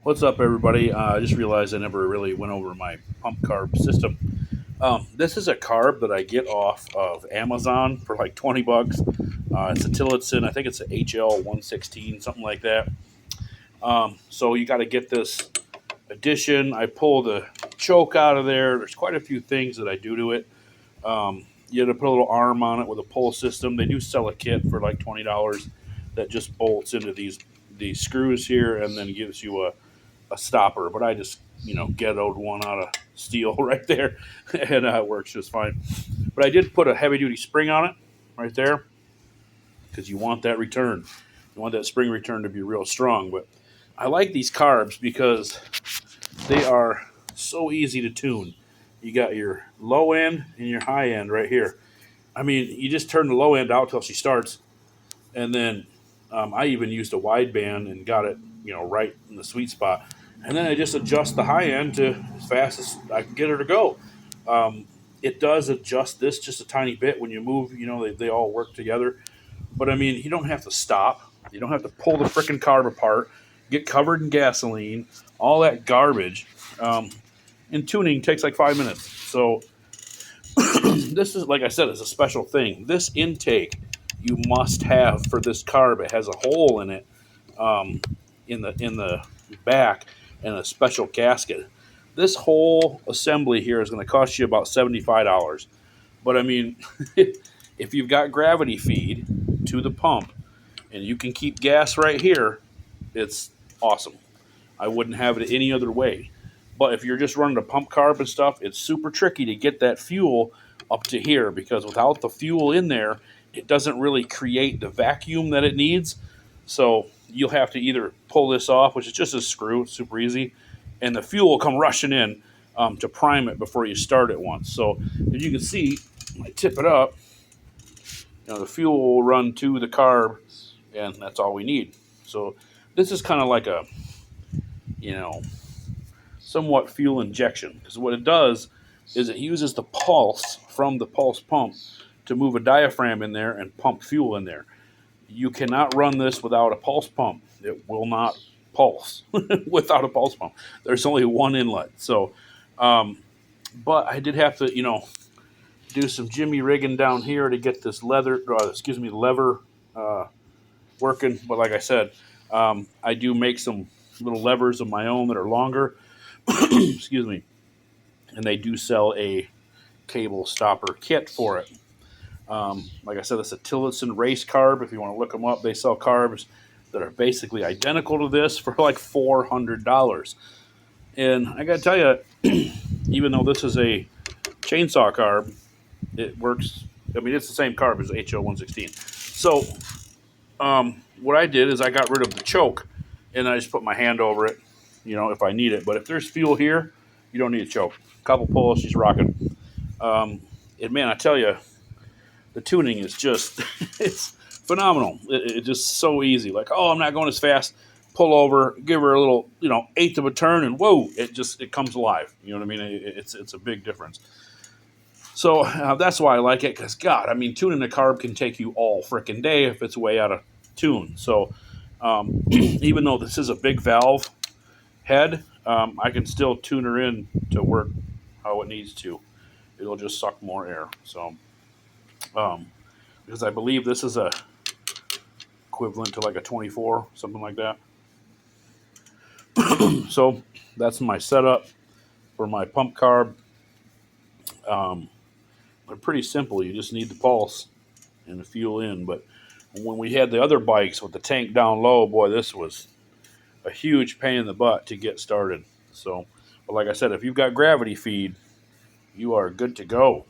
What's up, everybody? I just realized I never really went over my pump carb system. This is a carb that I get off of Amazon for like 20 bucks. It's a Tillotson. I think it's a HL 116, something like that. So you got to get this addition. I pull the choke out of there. There's quite a few things that I do to it. You have to put a little arm on it with a pull system. They do sell a kit for like $20 that just bolts into these screws here and then gives you a stopper, but I just ghettoed one out of steel right there, and it works just fine. But I did put a heavy duty spring on it right there because you want that return. You want that spring return to be real strong. But I like these carbs because they are so easy to tune. You got your low end and your high end right here. I mean, you just turn the low end out till she starts, and then I even used a wide band and got it, right in the sweet spot. And then I just adjust the high end to as fast as I can get her to go. It does adjust this just a tiny bit when you move. They all work together. But I mean, you don't have to stop. You don't have to pull the frickin' carb apart, get covered in gasoline, all that garbage. And tuning takes like 5 minutes. So this is, like I said, it's a special thing. This intake you must have for this carb. It has a hole in it, in the back, and a special gasket. This whole assembly here is going to cost you about $75. But I mean, if you've got gravity feed to the pump and you can keep gas right here, it's awesome. I wouldn't have it any other way. But if you're just running a pump carb and stuff, it's super tricky to get that fuel up to here because without the fuel in there, it doesn't really create the vacuum that it needs. So you'll have to either pull this off, which is just a screw, it's super easy, and the fuel will come rushing in to prime it before you start it once. So as you can see, I tip it up, the fuel will run to the carb, and that's all we need. So this is kind of like a, you know, somewhat fuel injection because what it does is it uses the pulse from the pulse pump to move a diaphragm in there and pump fuel in there. You cannot run this without a pulse pump. It will not pulse without a pulse pump. There's only one inlet. So, but I did have to, do some jimmy rigging down here to get this lever working. But like I said, I do make some little levers of my own that are longer. Excuse me. And they do sell a cable stopper kit for it. Like I said, it's a Tillotson race carb. If you want to look them up, they sell carbs that are basically identical to this for like $400. And I got to tell you, even though this is a chainsaw carb, it works. I mean, it's the same carb as HO 116. So, what I did is I got rid of the choke and I just put my hand over it, if I need it. But if there's fuel here, you don't need a choke. Couple pulls, she's rocking. And man, I tell you, the tuning is just, it's phenomenal. It's just so easy. Like, oh, I'm not going as fast. Pull over, give her a little, eighth of a turn, and whoa, it comes alive. You know what I mean? It's a big difference. So that's why I like it, because, God, I mean, tuning a carb can take you all frickin' day if it's way out of tune. So even though this is a big valve head, I can still tune her in to work how it needs to. It'll just suck more air. So, because I believe this is a equivalent to like a 24, something like that. So that's my setup for my pump carb. They're pretty simple. You just need the pulse and the fuel in. But when we had the other bikes with the tank down low, boy, this was a huge pain in the butt to get started. So, but like I said, if you've got gravity feed, you are good to go.